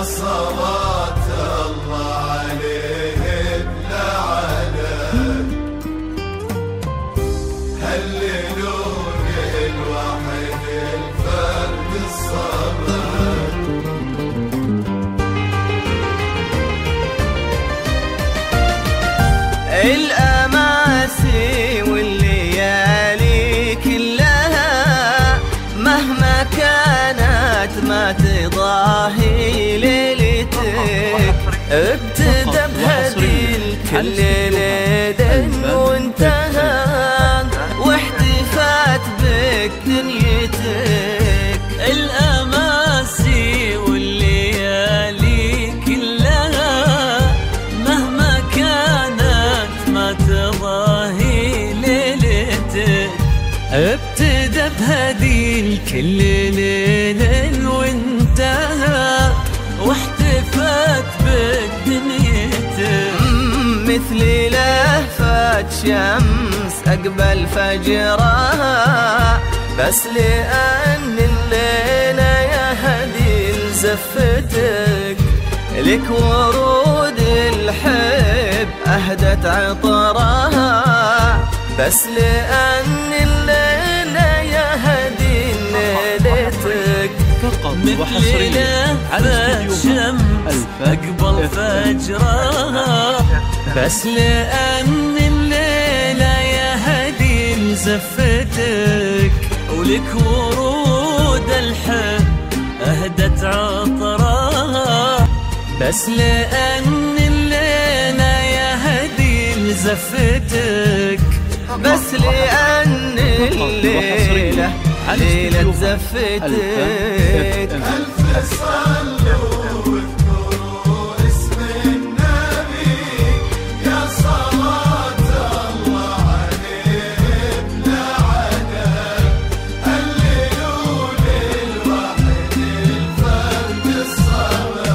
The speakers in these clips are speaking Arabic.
صلاة الله عليه بلا عدد. هللوا للوحيد الفرد الصمد. الأماسي والليالي كلها مهما كانت ما تضاهي ليلتك. ابتدى بهدي الكل ليل وانتهى واحتفات بك دنيتك. الأماسي والليالي كلها مهما كانت ما تضاهي ليلتك. ابتدى بهدي الكل ليل وانتهى واحتفت بك دنيتك. مثل لهفة شمس أقبل فجرها بس لأن الليلة يا هدي لزفتك. لك ورود الحب أهدت عطرها بس لأن الليلة يا هدي ليلتك. فقط وحصريا على شمس أقبل فجرها بس لأن الليلة يا هدي لزفتك. ولك ورود الحب أهدت عطرها بس لأن الليلة يا هدي لزفتك. بس لأن الليلة ليلة زفتك. ألف صلوا واذكروا اسم النبي يا صلاة الله عليه بلا عدد. هللوا للوحيد الفرد الصمد.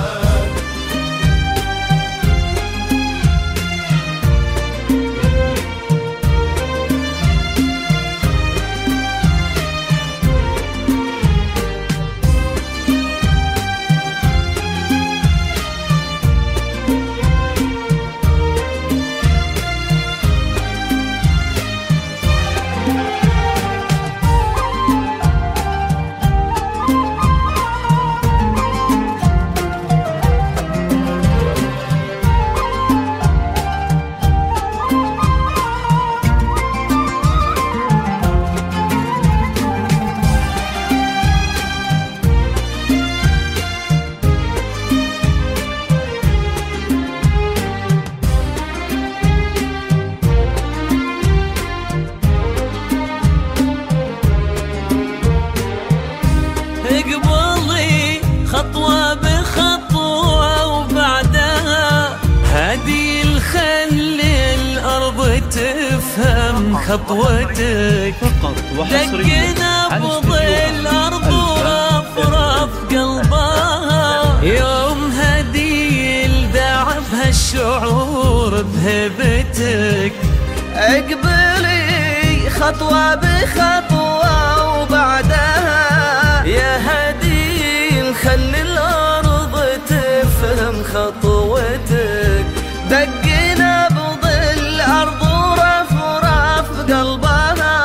اقبلي خطوة بخطوة وبعدها هدي الخل الأرض تفهم خطوتك. فقط وحصريا دقنا بض الأرض ورفرف قلبها يوم هدي الدعبها الشعور بهبتك. اقبلي خطوة بخطوة وبعدها يا هدي خلي الأرض تفهم خطوتك. دقنا بض الأرض ورفرف قلبها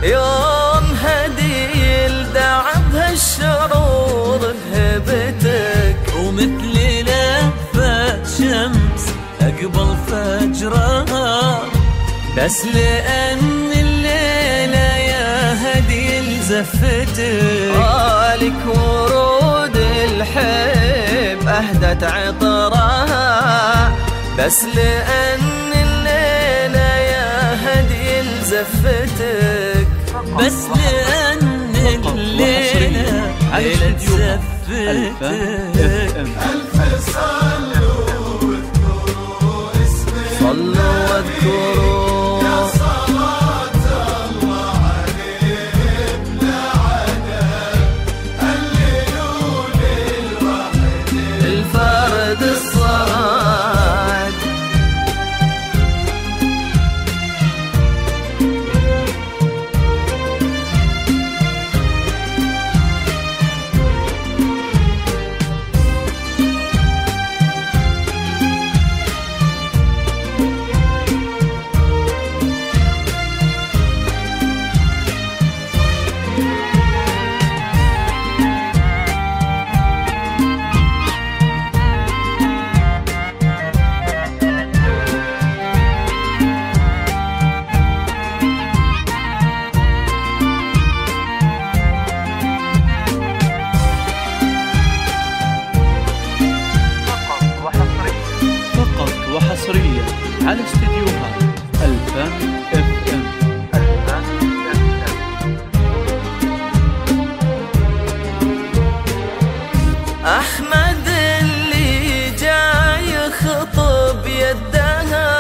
يوم هدي الدعبها الشعور بهبتك. ومثل لهفة شمس أقبل فجرها بس لأن الليلة يا هدي لزفتك. لك ورود الحب أهدت عطرها بس لأن الليلة يا هدي لزفتك. بس لأن الليلة ليلة زفتك. ألف صلوا واذكروا اسم صلوا واذكروا يا صلاة الله عليه بلا عدد. هللوا للوحيد الفرد الصمد. على استديوهات الفن اف ام. أحمد اللي جاي يخطب يدها،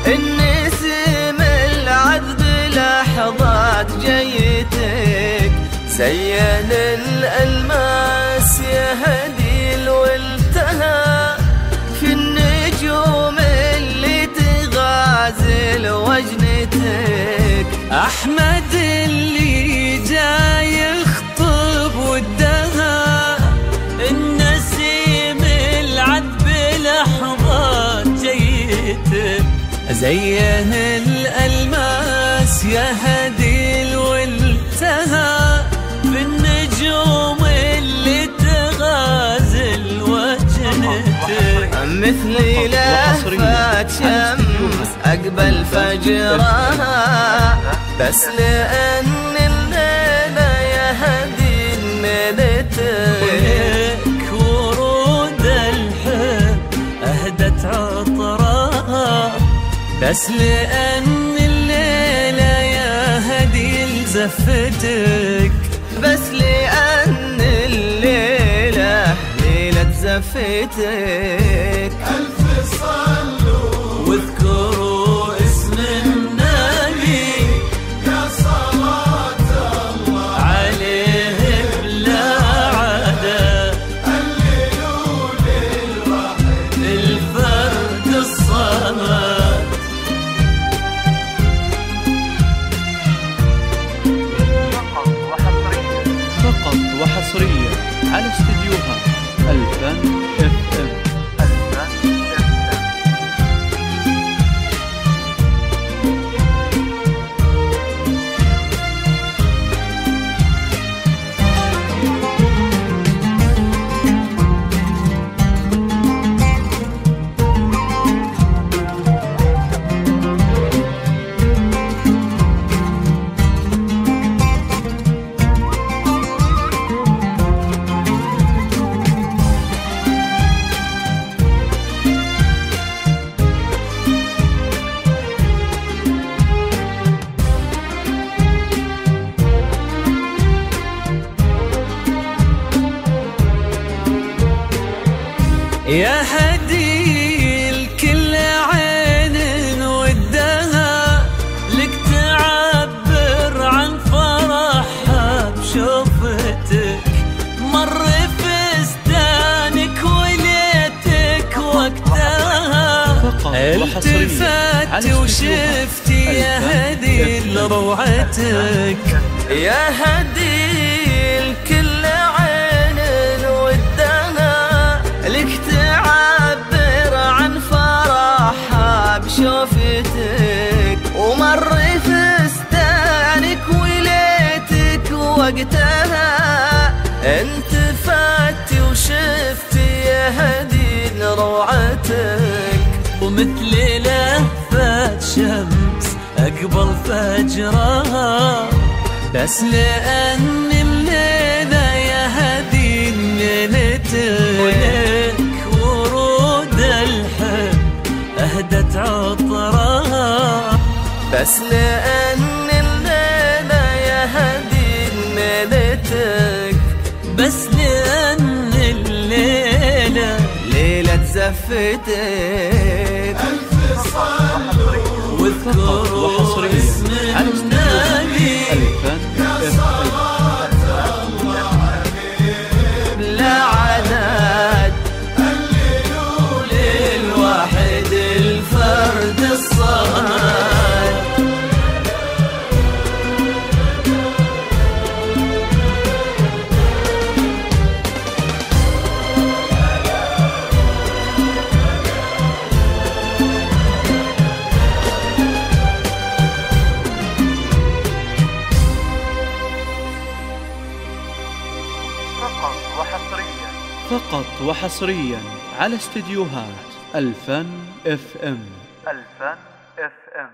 النسيم العذب لحظات جيتك، زين الألماس يهدي الولتها، في النجوم اللي تغازل وجنتك. أحمد اللي جاي يخطب ودها، النسيم العذب لحظات جيتك، زين الألماس يهدي الولتها، في النجوم اللي تغازل وجنتك. مثلي لهفة شمس أقبل فجرها، بس لأن الليلة يهدي ميلتك، ورود الحب أهدت عطرها، بس لأن الليلة يهدي لزفتك، بس لأن الليلة ليلة زفتك. ألف صلوا واذكروا اسم النبي، يا صلاة الله عليه بلا عدد، هللوا للوحد الفرد الصمد. فقط وحصريا على استديوهات الفن اف ام. يا هدي الكل عين ودها، لك تعبر عن فرحها بشوفتك، مر فستانك وليتك وقتها، فقط وحصريا على التفت وشفتي يا هدي لروعتك. يا هدي الكل عين ودها، لك تعبر عن فرحها بشوفتك، ومر فستانك وليتك وقتها، انت فاتي وشفتي يا هدي روعتك. ومثل لهفة شمس أقبل فجرها، بس لأن الليلة يا هدي ليلتك، ورود الحب أهدت عطرها، بس لأن الليلة يا هدي ميلتك، بس لأن الليلة ليلة زفتك. ألف صلوا فقط واذكروا وحصريا اسم على استديوهات النبي، الفن اف ام. بلا عدد هللوا للواحد الفرد الصمد. فقط وحصريا على استديوهات الفن اف ام. الفن اف ام.